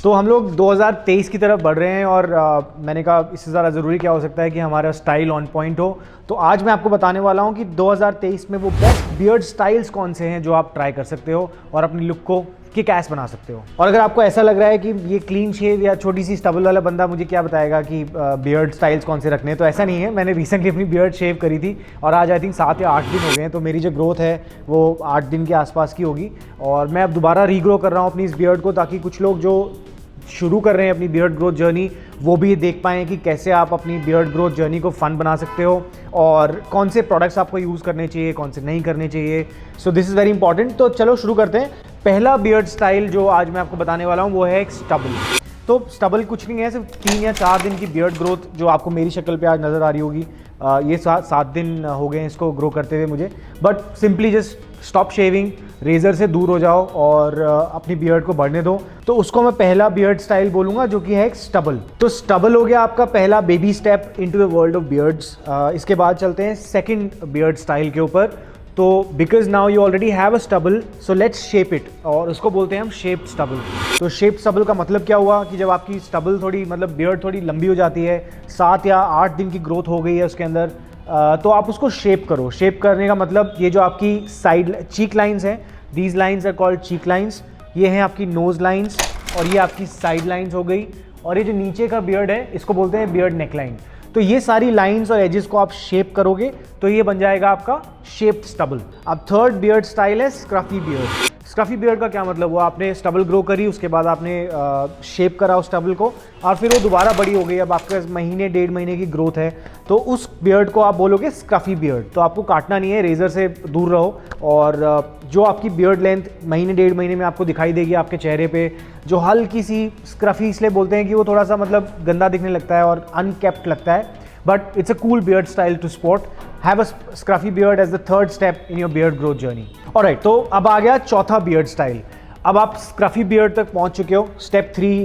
तो हम लोग 2023 की तरफ बढ़ रहे हैं और मैंने कहा इससे ज़्यादा ज़रूरी क्या हो सकता है कि हमारा स्टाइल ऑन पॉइंट हो। तो आज मैं आपको बताने वाला हूं कि 2023 में वो बेस्ट बियर्ड स्टाइल्स कौन से हैं जो आप ट्राई कर सकते हो और अपनी लुक को किक एस बना सकते हो। और अगर आपको ऐसा लग रहा है कि ये क्लीन शेव या छोटी सी स्टबल वाला बंदा मुझे क्या बताएगा कि बियर्ड स्टाइल्स कौन से रखने हैं, तो ऐसा नहीं है। मैंने रिसेंटली अपनी बियर्ड शेव करी थी और आज आई थिंक 7 या 8 दिन हो गए हैं, तो मेरी जो ग्रोथ है वो 8 दिन के आसपास की होगी। और मैं अब दोबारा रीग्रो कर रहा हूँ अपनी इस बियर्ड को, ताकि कुछ लोग जो शुरू कर रहे हैं अपनी बियर्ड ग्रोथ जर्नी वो भी देख पाएँ कि कैसे आप अपनी बियर्ड ग्रोथ जर्नी को फन बना सकते हो और कौन से प्रोडक्ट्स आपको यूज़ करने चाहिए, कौन से नहीं करने चाहिए। So this is very important. तो चलो शुरू करते हैं। पहला बियर्ड स्टाइल जो आज मैं आपको बताने वाला हूँ वो है एक स्टबल। तो स्टबल कुछ नहीं है, सिर्फ 3 या 4 दिन की बियर्ड ग्रोथ जो आपको मेरी शक्ल पे आज नज़र आ रही होगी। ये 7 दिन हो गए हैं इसको ग्रो करते हुए मुझे। But simply just stop shaving, razor से दूर हो जाओ और अपनी बियर्ड को बढ़ने दो। तो उसको मैं पहला बियर्ड स्टाइल बोलूँगा जो कि है एक स्टबल। तो स्टबल हो गया आपका पहला baby step into the world of beards. इसके बाद चलते हैं सेकंड बियर्ड स्टाइल के ऊपर। तो because now you already have a stubble, so let's shape it, और उसको बोलते हैं हम शेप्ड स्टबल। तो शेप्ड स्टबल का मतलब क्या हुआ कि जब आपकी स्टबल थोड़ी मतलब बियर्ड थोड़ी लंबी हो जाती है, 7 या 8 दिन की ग्रोथ हो गई है उसके अंदर, तो आप उसको शेप करो। शेप करने का मतलब ये जो आपकी साइड चीक लाइंस हैं, these lines are called cheek lines. ये हैं आपकी नोज लाइंस और ये आपकी साइड लाइंस हो गई। और ये जो नीचे का बियर्ड है इसको बोलते हैं बियर्ड नेकलाइन। तो ये सारी लाइंस और एजेस को आप शेप करोगे तो ये बन जाएगा आपका शेप्ड स्टबल। अब थर्ड बियर्ड स्टाइल है स्क्रफी बियर्ड। स्क्रफी बियर्ड का क्या मतलब हुआ, आपने स्टबल ग्रो करी, उसके बाद आपने शेप करा उस स्टबल को और फिर वो दोबारा बड़ी हो गई, अब आपके 1-1.5 महीने की ग्रोथ है, तो उस बियर्ड को आप बोलोगे स्क्रफी बियर्ड। तो आपको काटना नहीं है, रेजर से दूर रहो और जो आपकी बियर्ड लेंथ 1-1.5 महीने में आपको दिखाई देगी आपके चेहरे पे, जो हल्की सी स्क्रफी इसलिए बोलते हैं कि वो थोड़ा सा मतलब गंदा दिखने लगता है और अनकेप्ट लगता है, but it's a cool beard style to sport. Have a scruffy beard as the third step in your beard growth journey. Alright, तो अब आ गया चौथा beard style। अब आप scruffy beard तक पहुंच चुके हो। Step 3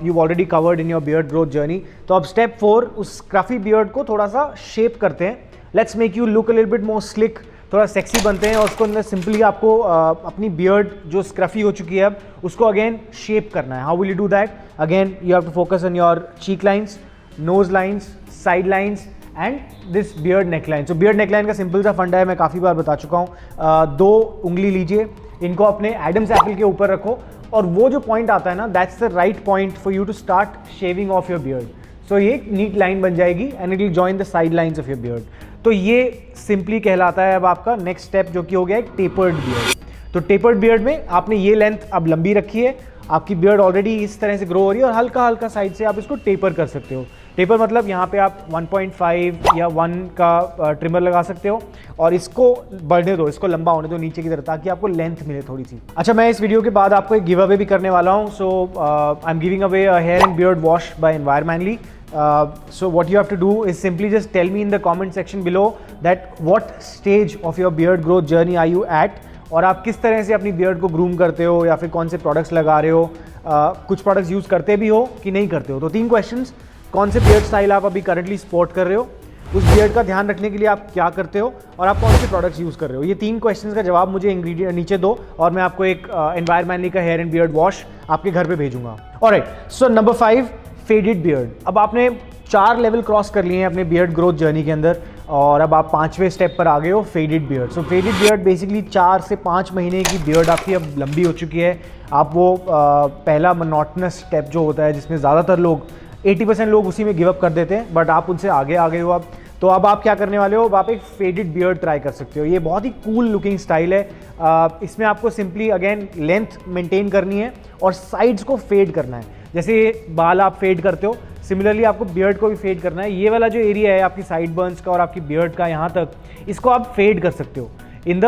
you've already covered in your beard growth journey। तो अब Step 4 उस scruffy beard को थोड़ा सा shape करते हैं। Let's make you look a little bit more slick, थोड़ा सेक्सी बनते हैं और उसको अंदर सिंपली आपको अपनी बियर्ड जो स्क्रफी हो चुकी है अब उसको अगेन शेप करना है। How will you do that? Again you have to focus on your cheek lines, nose lines, side lines and this beard neckline. So beard neckline का सिंपल सा फंडा है, मैं काफ़ी बार बता चुका हूँ। 2 उंगली लीजिए, इनको अपने एडम्स एप्पल के ऊपर रखो और वो जो पॉइंट आता है ना, that's the right point for you to start shaving off your beard. So ये एक नीट लाइन बन जाएगी and it will join the side lines of your beard. तो ये सिंपली कहलाता है अब आपका नेक्स्ट स्टेप जो कि हो गया एक टेपर्ड बियर्ड। तो टेपर्ड बियर्ड में आपने ये लेंथ अब लंबी रखी है, आपकी बियर्ड ऑलरेडी इस तरह से ग्रो हो रही है और हल्का हल्का साइड से आप इसको टेपर कर सकते हो। टेपर मतलब यहाँ पे आप 1.5 या 1 का ट्रिमर लगा सकते हो और इसको बढ़ने दो, इसको लंबा होने दो नीचे की तरफ, ताकि आपको लेंथ मिले थोड़ी सी। अच्छा, मैं इस वीडियो के बाद आपको एक गिव अवे भी करने वाला हूँ। So I am giving away a hair and beard wash by environmentally. So what you have to do is simply just tell me in the comment section below that what stage of your beard growth journey are you at, और आप किस तरह से अपनी beard को groom करते हो या फिर कौन से प्रोडक्ट्स लगा रहे हो, कुछ प्रोडक्ट्स यूज़ करते भी हो कि नहीं करते हो। तो 3 क्वेश्चंस, कौन से बियर्ड स्टाइल आप अभी करंटली स्पोर्ट कर रहे हो, उस बियर्ड का ध्यान रखने के लिए आप क्या करते हो और आप कौन से प्रोडक्ट्स यूज़ कर रहे हो। ये 3 क्वेश्चंस का जवाब मुझे इंग्रेडिएंट नीचे दो और मैं आपको एक एनवायरमेंटली का हेयर एंड बियर्ड वॉश आपके घर पे भेजूंगा। Alright, so number 5 faded beard. अब आपने 4 लेवल क्रॉस कर लिए हैं अपने बियर्ड ग्रोथ जर्नी के अंदर और अब आप 5वें स्टेप पर आ गए हो, फेडेड बियर्ड। सो फेडेड बियर्ड बेसिकली 4 से 5 महीने की बियर्ड आपकी अब लंबी हो चुकी है। आप वो पहला मोनोटोनस स्टेप जो होता है जिसमें ज़्यादातर लोग 80% लोग उसी में गिव अप कर देते हैं, बट आप उनसे आगे आ गए हो अब। तो अब आप क्या करने वाले हो, अब आप एक फेडेड बियर्ड ट्राई कर सकते हो। ये बहुत ही कूल लुकिंग स्टाइल है। इसमें आपको सिंपली अगेन लेंथ मेंटेन करनी है और साइड्स को फेड करना है। जैसे बाल आप फेड करते हो, सिमिलरली आपको बियर्ड को भी फेड करना है। ये वाला जो एरिया है आपकी साइड बर्न्स का और आपकी बियर्ड का, यहाँ तक इसको आप फेड कर सकते हो इन द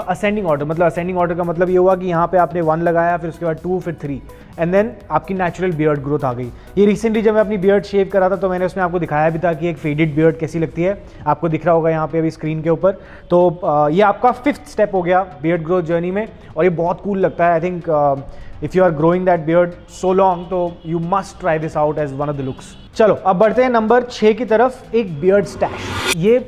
असेंडिंग ऑर्डर। मतलब असेंडिंग ऑर्डर का मतलब ये हुआ कि यहाँ पे आपने 1 लगाया, फिर उसके बाद 2, फिर 3 एंड देन आपकी नेचुरल बियर्ड ग्रोथ आ गई। ये रिसेंटली जब मैं अपनी बियर्ड शेव करा था तो मैंने उसमें आपको दिखाया भी था कि एक फेडेड बियर्ड कैसी लगती है। आपको दिख रहा होगा यहाँ पे अभी स्क्रीन के ऊपर। तो ये आपका 5th स्टेप हो गया बियर्ड ग्रोथ जर्नी में और ये बहुत कूल लगता है। I think if you are growing that beard so long, तो you must try this out as one of the looks. चलो अब बढ़ते हैं नंबर 6 की तरफ, एक बियर्ड स्टैश। ये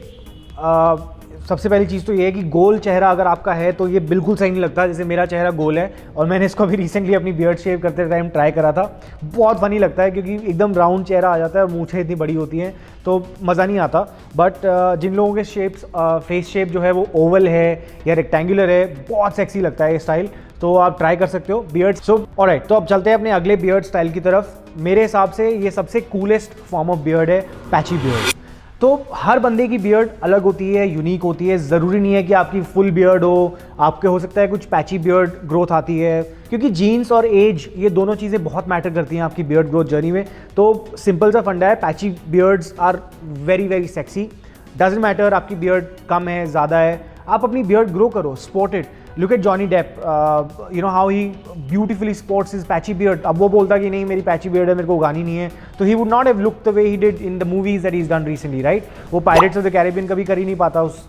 सबसे पहली चीज़ तो ये है कि गोल चेहरा अगर आपका है तो ये बिल्कुल सही नहीं लगता। जैसे मेरा चेहरा गोल है और मैंने इसको अभी रिसेंटली अपनी बियर्ड शेव करते टाइम ट्राई करा था, बहुत फनी लगता है क्योंकि एकदम राउंड चेहरा आ जाता है और मूछें इतनी बड़ी होती हैं तो मज़ा नहीं आता। बट जिन लोगों के शेप्स फेस शेप जो है वो ओवल है या रेक्टेंगुलर है, बहुत सेक्सी लगता है ये स्टाइल, तो आप ट्राई कर सकते हो बियर्ड। सो ऑलराइट, तो अब चलते हैं अपने अगले बियर्ड स्टाइल की तरफ। मेरे हिसाब से ये सबसे कूलेस्ट फॉर्म ऑफ बियर्ड है पैची बियर्ड। तो हर बंदे की बियर्ड अलग होती है, यूनिक होती है। ज़रूरी नहीं है कि आपकी फुल बियर्ड हो, आपके हो सकता है कुछ पैची बियर्ड ग्रोथ आती है, क्योंकि जीन्स और एज ये दोनों चीज़ें बहुत मैटर करती हैं आपकी बियर्ड ग्रोथ जर्नी में। तो सिंपल सा फंडा है, patchy beards are very very sexy. Doesn't matter आपकी बियर्ड कम है ज़्यादा है, आप अपनी बियर्ड ग्रो करो, sport it. Look at Johnny Depp, you know how he beautifully sports his patchy beard. अब वो बोलता कि नहीं मेरी पैची बियर्ड है, मेरे को उगानी नहीं है, तो he would not have look the way he did in the movies that he is done recently, right. वो पायरेट्स ऑफ द कैरिबियन कभी कर ही नहीं पाता उस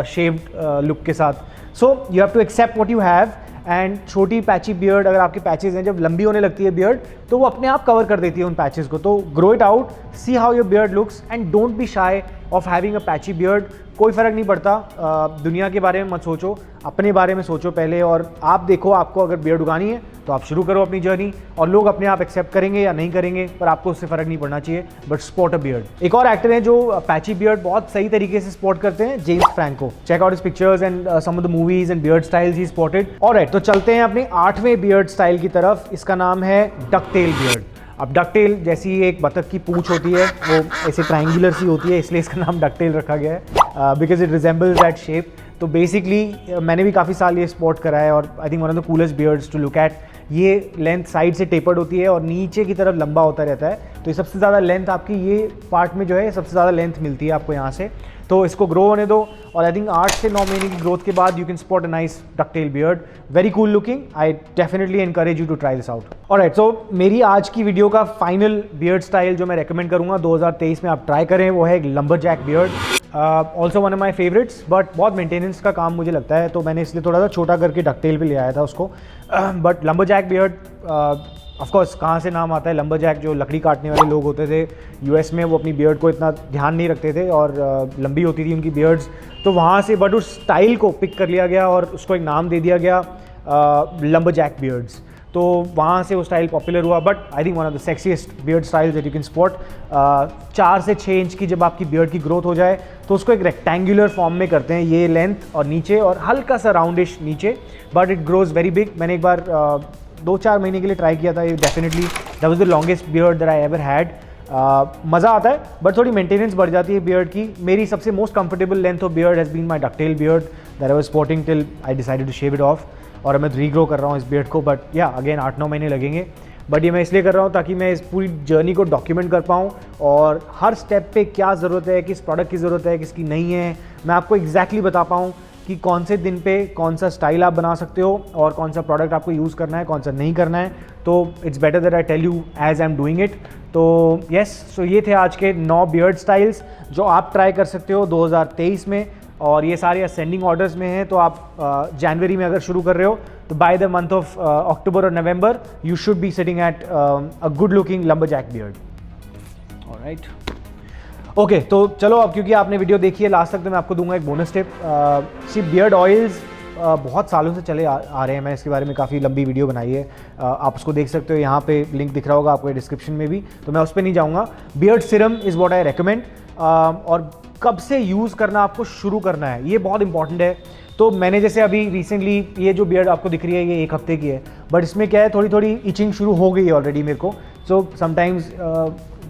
शेव्ड लुक के साथ। So you have to accept what you have. And छोटी patchy beard, अगर आपके पैचेज हैं, जब लंबी होने लगती है बियर्ड तो वो अपने आप कवर कर देती है उन पैचेस को। तो grow it out, see how your beard looks and don't be शाई of having a patchy beard. कोई फ़र्क नहीं पड़ता, दुनिया के बारे में मत सोचो, अपने बारे में सोचो पहले। और आप देखो, आपको अगर बियर्ड उगानी है तो आप शुरू करो अपनी जर्नी, और लोग अपने आप एक्सेप्ट करेंगे या नहीं करेंगे, पर आपको उससे फ़र्क नहीं पड़ना चाहिए। But spot a beard. एक और एक्टर हैं जो पैची बियर्ड बहुत सही तरीके से स्पॉट करते हैं, James Franco. Check out his pictures and some of the movies and beard styles he spotted. Alright, तो चलते हैं अपने 8वें बियर्ड स्टाइल की तरफ। इसका नाम है डकटेल बियर्ड। अब डकटेल जैसी एक बतख की पूंछ होती है, वो ऐसे ट्रायंगुलर सी होती है, इसलिए इसका नाम डकटेल रखा गया है, because it resembles that shape. तो बेसिकली मैंने भी काफ़ी साल ये स्पॉट करा है और I think one of the coolest beards to look at. ये लेंथ साइड से टेपर्ड होती है और नीचे की तरफ लंबा होता रहता है, तो ये सबसे ज़्यादा लेंथ आपकी ये पार्ट में जो है सबसे ज़्यादा लेंथ मिलती है आपको यहाँ से। तो इसको ग्रो होने दो और आई थिंक 8 से 9 महीने की ग्रोथ के बाद you can spot a nice ducktail beard, very cool looking. I definitely encourage you to try this out. Alright, so मेरी आज की वीडियो का फाइनल बियर्ड स्टाइल जो मैं रेकमेंड करूँगा 2023 में आप ट्राई करें, वो है एक lumberjack beard. Also one of my favourites, but बहुत मेंटेनेंस का काम मुझे लगता है, तो मैंने इसलिए थोड़ा सा छोटा करके डकटेल पे ले आया था उसको। बट लंबरजैक बियर्ड, ऑफकोर्स कहाँ से नाम आता है लंबरजैक, जो लकड़ी काटने वाले लोग होते थे यूएस में, वो अपनी बियर्ड को इतना ध्यान नहीं रखते थे और लंबी होती थी उनकी बियर्ड्स, तो वहाँ से बट उस स्टाइल को पिक कर लिया गया और उसको एक नाम दे दिया गया लंबरजैक बियर्ड्स। तो वहाँ से वो स्टाइल पॉपुलर हुआ। But I think one of the sexiest beard styles that you can spot. 4 से 6 इंच की जब आपकी बियर्ड की ग्रोथ हो जाए तो उसको एक रेक्टेंगुलर फॉर्म में करते हैं, ये लेंथ और नीचे और हल्का सा राउंडिश नीचे, but it grows very big. मैंने एक बार 2-4 महीने के लिए ट्राई किया था, ये definitely that was the longest beard that I ever had. मज़ा आता है बट थोड़ी मेंटेनेंस बढ़ जाती है बियर्ड की। मेरी सबसे most comfortable length of beard has been my ducktail beard that I was spotting till I decided to shave it off, और मैं रीग्रो कर रहा हूँ इस बियर्ड को। बट या अगेन 8-9 महीने लगेंगे, बट ये मैं इसलिए कर रहा हूँ ताकि मैं इस पूरी जर्नी को डॉक्यूमेंट कर पाऊँ और हर स्टेप पे क्या ज़रूरत है, किस प्रोडक्ट की ज़रूरत है, किसकी नहीं है, मैं आपको एग्जैक्टली बता पाऊँ कि कौन से दिन पे कौन सा स्टाइल आप बना सकते हो और कौन सा प्रोडक्ट आपको यूज़ करना है, कौन सा नहीं करना है। तो it's better that I tell you as I am doing it. तो येस, सो ये थे आज के 9 बियर्ड स्टाइल्स जो आप ट्राई कर सकते हो 2023 में, और ये सारे असेंडिंग ऑर्डर्स में हैं। तो आप जनवरी में अगर शुरू कर रहे हो तो by the month of October और November you should be sitting at a good looking lumberjack beard. Alright, okay, तो चलो अब क्योंकि आपने वीडियो देखी है लास्ट तक, तो मैं आपको दूंगा एक बोनस टिप। सी बियर्ड ऑयल्स बहुत सालों से चले आ रहे हैं, मैं इसके बारे में काफ़ी लंबी वीडियो बनाई है, आप उसको देख सकते हो, यहाँ पे लिंक दिख रहा होगा आपको डिस्क्रिप्शन में भी, तो मैं उस पर नहीं जाऊँगा। Beard serum is what I recommend, और कब से यूज़ करना आपको शुरू करना है ये बहुत इंपॉर्टेंट है। तो मैंने जैसे अभी रिसेंटली ये जो बियर्ड आपको दिख रही है ये 1 हफ्ते की है, बट इसमें क्या है थोड़ी थोड़ी इचिंग शुरू हो गई है ऑलरेडी मेरे को। सो समटाइम्स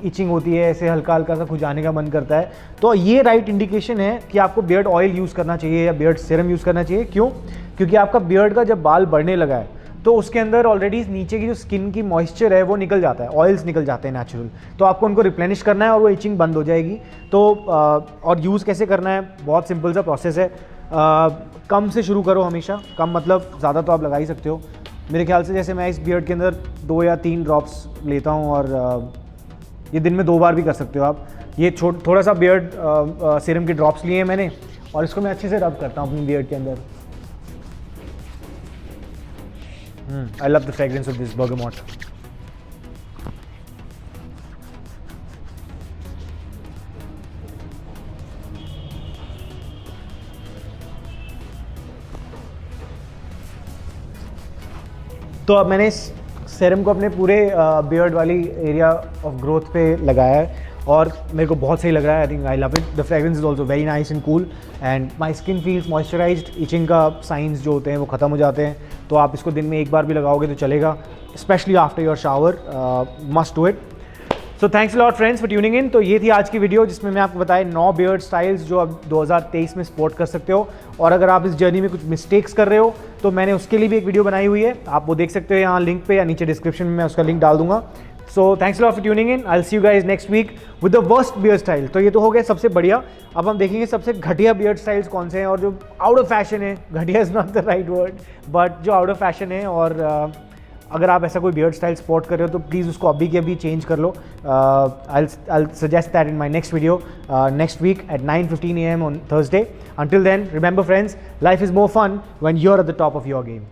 इचिंग होती है, ऐसे हल्का हल्का सा खुजाने का मन करता है, तो ये राइट इंडिकेशन है कि आपको बियर्ड ऑयल यूज़ करना चाहिए या बियर्ड सीरम यूज़ करना चाहिए। क्यों? क्योंकि आपका बियर्ड का जब बाल बढ़ने लगा है तो उसके अंदर ऑलरेडी नीचे की जो स्किन की मॉइस्चर है वो निकल जाता है, ऑयल्स निकल जाते हैं नेचुरल, तो आपको उनको रिप्लेनिश करना है और वो इचिंग बंद हो जाएगी। तो और यूज़ कैसे करना है, बहुत सिंपल सा प्रोसेस है। कम से शुरू करो हमेशा, कम मतलब ज़्यादा तो आप लगा ही सकते हो। मेरे ख्याल से जैसे मैं इस बियर्ड के अंदर 2 या 3 ड्रॉप्स लेता हूँ, और ये दिन में 2 बार भी कर सकते हो आप। ये थोड़ा सा बियर्ड सीरम के ड्रॉप्स लिए हैं मैंने, और इसको मैं अच्छे से रब करता हूँ अपनी बियर्ड के अंदर। I love the fragrance of this bergamot. तो अब मैंने इस सेरम को अपने पूरे बियर्ड वाली एरिया ऑफ ग्रोथ पे लगाया है और मेरे को बहुत सही लग रहा है। I think I love it. The fragrance is also very nice and cool and my skin feels moisturised. Itching का साइंस जो होते हैं वो ख़त्म हो जाते हैं, तो आप इसको दिन में एक बार भी लगाओगे तो चलेगा, specially after your shower. Must do it. So thanks lot friends for tuning इन। तो ये थी आज की वीडियो जिसमें मैं आपको बताया 9 बियर्ड स्टाइल्स जो अब 2023 में स्पोर्ट कर सकते हो। और अगर आप इस जर्नी में कुछ मिस्टेक्स कर रहे हो तो मैंने उसके लिए भी एक वीडियो बनाई हुई है, आप वो देख सकते हो यहाँ लिंक पे या नीचे डिस्क्रिप्शन में मैं उसका लिंक डाल दूंगा। So thanks lot for tuning in. I will see you guys next week with the worst beard style. तो ये तो हो गया सबसे बढ़िया। अब हम देखेंगे सबसे घटिया बियर्ड स्टाइल्स कौन से हैं और जो आउट ऑफ फैशन है। घटिया is not the right word, but जो आउट ऑफ फैशन है। और अगर आप ऐसा कोई बियर्ड स्टाइल स्पॉट कर रहे हो तो प्लीज़ उसको अभी के अभी चेंज कर लो। I suggest that in my next video next week at 9:15 AM on Thursday. Until then, remember friends, life is more fun when you're at the top of your game.